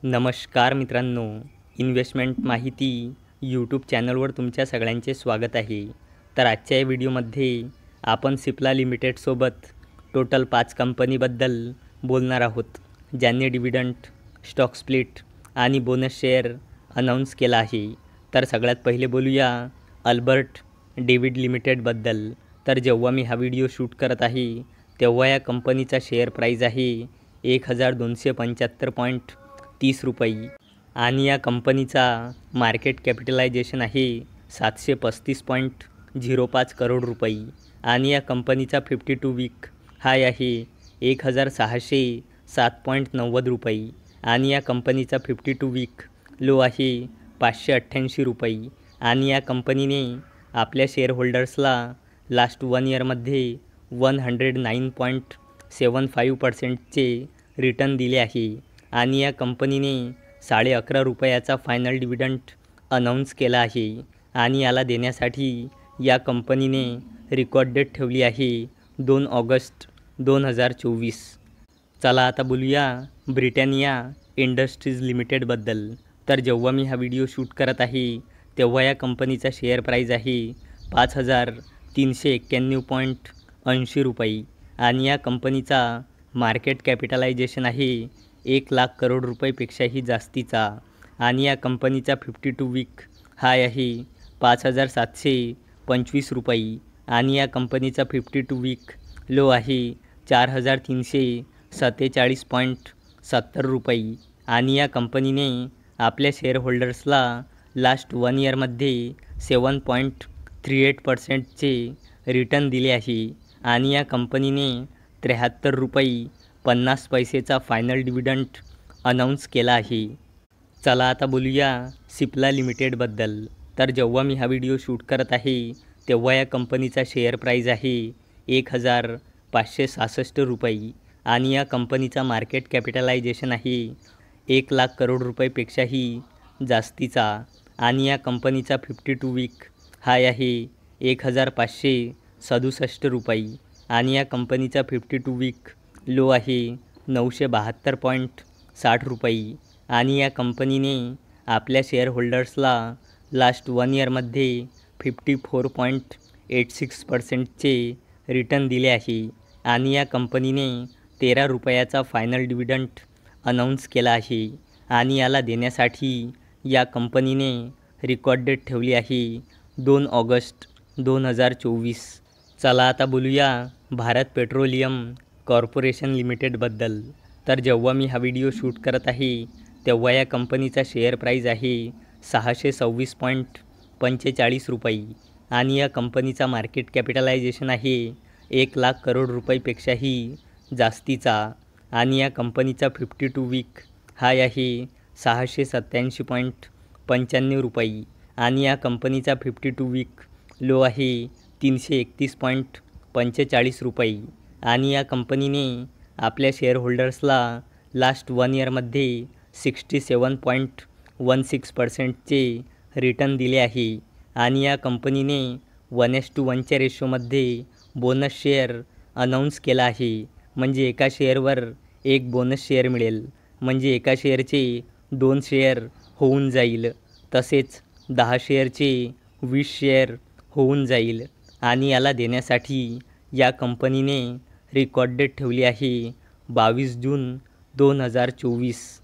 नमस्कार मित्रांनो, इन्व्हेस्टमेंट माहिती यूट्यूब चॅनलवर तुमच्या सगळ्यांचे स्वागत आहे. तर आजच्या या व्हिडिओमध्ये आपण सिप्ला लिमिटेडसोबत टोटल 5 कंपनीबद्दल बोलणार आहोत, ज्यांनी डिव्हिडंड, स्टॉक स्प्लिट आणि बोनस शेअर अनाऊन्स केला आहे. तर सगळ्यात पहिले बोलूया अल्बर्ट डेव्हिड लिमिटेडबद्दल. तर जेव्हा मी हा व्हिडिओ शूट करत आहे तेव्हा या कंपनीचा शेअर प्राईज आहे 1275.30 रुपये आणि या कंपनीचा मार्केट कॅपिटलायझेशन आहे 735.05 करोड रुपये आणि या कंपनीचा 52 वीक हाय आहे 1607.90 रुपये आणि या कंपनीचा 52 वीक लो आहे 588 रुपये आणि या कंपनीने आपल्या शेअरहोल्डर्सला लास्ट 1 इयरमध्ये 109.75%चे रिटर्न दिले आहे आणि या कंपनीने 11.5 रुपयाचा फायनल डिव्हिडंड अनाऊन्स केला आहे आणि याला देण्यासाठी या कंपनीने रेकॉर्ड डेट ठेवली आहे 2 ऑगस्ट 2024. चला आता बोलूया ब्रिटानिया इंडस्ट्रीज लिमिटेडबद्दल. तर जेव्हा मी हा व्हिडिओ शूट करत आहे तेव्हा या कंपनीचा शेअर प्राईज आहे 5,391.80 रुपये आणि या कंपनीचा मार्केट कॅपिटलायझेशन आहे 1,00,000 करोड रुपयेपेक्षाही जास्तीचा आणि या कंपनीचा 52 वीक हाय आहे 5,725 रुपये आणि या कंपनीचा 52 वीक लो आहे 4,347.70 रुपये आणि या कंपनीने आपल्या शेअरहोल्डर्सला लास्ट 1 इयरमध्ये 7.38%चे रिटर्न दिले आहे आणि या कंपनीने 73 रुपये 50 पैसेचा फायनल डिव्हिडंड अनाऊन्स केला आहे. चला आता बोलूया सिप्ला लिमिटेडबद्दल. तर जेव्हा मी हा व्हिडिओ शूट करत आहे तेव्हा या कंपनीचा शेअर प्राईज आहे 1,566 रुपये आणि या कंपनीचा मार्केट कॅपिटलायझेशन आहे 1,00,000 करोड रुपयेपेक्षाही जास्तीचा आणि या कंपनीचा 52 वीक हाय आहे 1,567 रुपये आणि या कंपनीचा 52 वीक लो आहे 972.60 रुपये आणि या कंपनीने आपल्या शेअरहोल्डर्सला लास्ट 1 इयरमध्ये 54.86%चे रिटर्न दिले आहे आणि या कंपनीने 13 रुपयाचा फायनल डिव्हिडंड अनाऊन्स केला आहे आणि याला देण्यासाठी या कंपनीने रेकॉर्ड डेट ठेवली आहे 2 ऑगस्ट 2024. चला आता बोलूया भारत पेट्रोलियम कॉर्पोरेशन लिमिटेडबद्दल. तर जेव्हा मी हा व्हिडिओ शूट करत आहे तेव्हा या कंपनीचा शेअर प्राईज आहे 626.45 रुपये आणि या कंपनीचा मार्केट कॅपिटलायझेशन आहे 1,00,000 करोड रुपयेपेक्षाही जास्तीचा आणि या कंपनीचा 52 वीक हाय आहे 687.95 रुपये आणि या कंपनीचा 52 वीक लो आहे 331.45 रुपये आणि या कंपनीने आपल्या शेअरहोल्डर्सला लास्ट 1 इयरमध्ये 67.16%चे रिटर्न दिले आहे आणि या कंपनीने 1:1च्या रेशोमध्ये बोनस शेअर अनाऊन्स केला आहे. म्हणजे एका शेअरवर एक बोनस शेअर मिळेल, म्हणजे एका शेअरचे 2 शेअर होऊन जाईल. तसेच 10 शेअरचे 20 शेअर होऊन जाईल आणि याला देण्यासाठी या कंपनीने रेकॉर्ड डेट ठेवली आहे 22 जून 2024.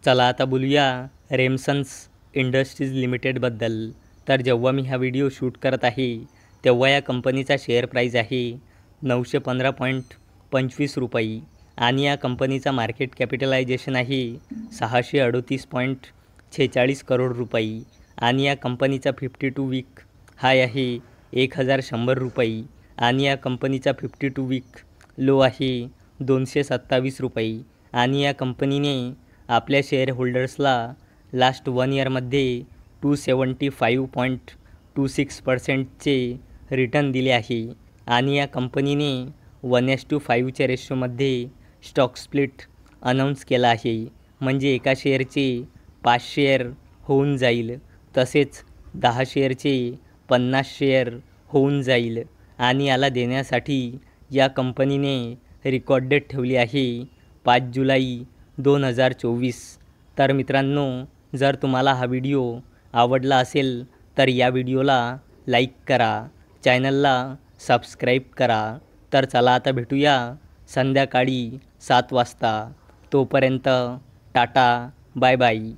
चला आता बोलूया रेमसन्स इंडस्ट्रीज लिमिटेडबद्दल. तर जेव्हा मी हा व्हिडिओ शूट करत आहे तेव्हा या कंपनीचा शेअर प्राईज आहे 915.25 रुपये आणि या कंपनीचा मार्केट कॅपिटलायझेशन आहे 638.46 करोड रुपये आणि या कंपनीचा 52 वीक हाय आहे 1,100 रुपये आणि या कंपनीचा 52 वीक लो आहे 227 रुपये आणि या कंपनीने आपल्या शेअरहोल्डर्सला लास्ट 1 इयरमध्ये 275.26%चे रिटर्न दिले आहे आणि या कंपनीने 1:5च्या रेशोमध्ये स्टॉक स्प्लिट अनाऊन्स केला आहे. म्हणजे एका शेअरचे 5 शेअर होऊन जाईल, तसेच 10 शेअरचे 50 शेअर होऊन जाईल आणि याला देण्यासाठी या कंपनीने रेकॉर्ड डेट ठेवली आहे 5 जुलै 2024. तर मित्रांनो, जर तुम्हाला हा व्हिडिओ आवडला असेल तर या व्हिडिओला लाईक करा, चॅनलला सबस्क्राईब करा. तर चला आता भेटूया संध्याकाळी 7 वाजता. तोपर्यंत टाटा, बाय बाय.